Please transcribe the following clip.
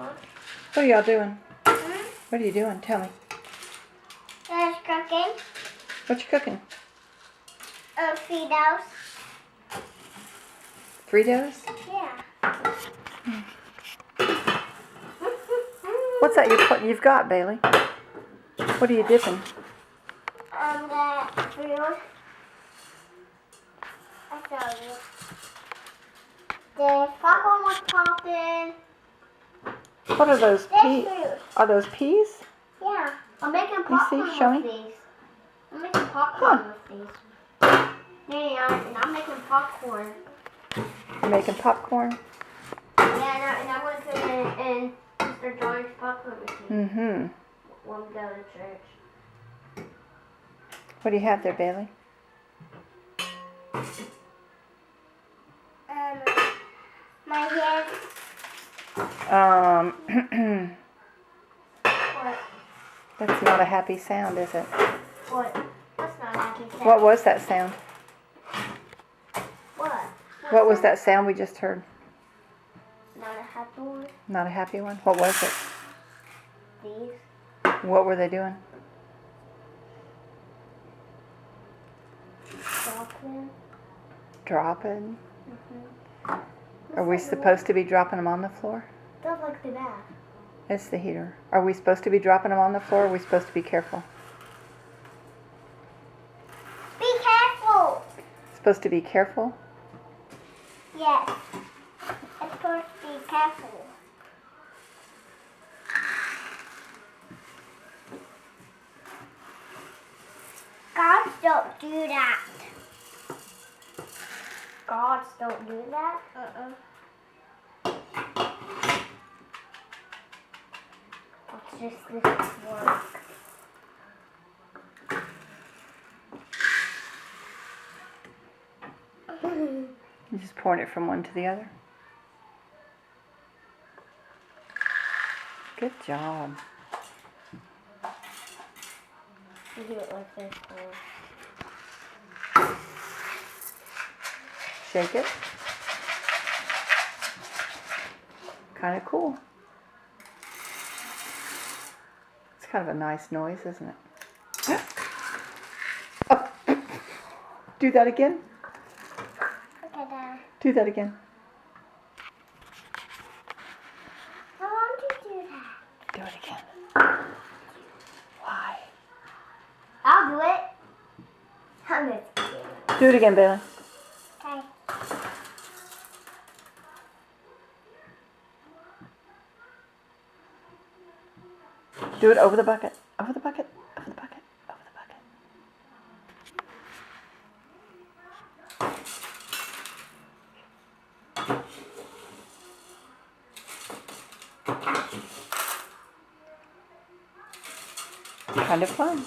What are y'all doing? What are you doing? Tell me. Just cooking. What you cooking? Fritos. Fritos? Yeah. What's that you've got, Bailey? What are you dipping? The fruit. I show you. The popcorn was popping. What are those peas? Fruit. Are those peas? Yeah. I'm making You popcorn see? Show with me. these. I'm making popcorn with these. Yeah, and I'm making popcorn. You're making popcorn? Yeah, and I'm going to put it in Mr. John's popcorn machine Mm-hmm. when we go to church. What do you have there, Bailey? My head. What? That's not a happy sound, is it? What? That's not happy sound. What was that sound? What? What was that sound we just heard? Not a happy one. Not a happy one? What was it? These. What were they doing? Dropping. Dropping? Mm-hmm. Are we supposed to be dropping them on the floor? Don't look the bath. It's the heater. Are we supposed to be dropping them on the floor, or are we supposed to be careful? Be careful. Supposed to be careful? Yes. It's supposed to be careful. Gods don't do that. Gods don't do that? Watch this work. You just pouring it from one to the other? Good job. You do it like this. Shake it. Kind of cool. It's kind of a nice noise, isn't it? Oh. Do that again. Look at that. Do that again. I want to do that. Do it again. Why? I'll do it. I'm just kidding. Do it again, Bailey. Okay. Do it over the bucket. Over the bucket. Over the bucket. Over the bucket. Kind of fun.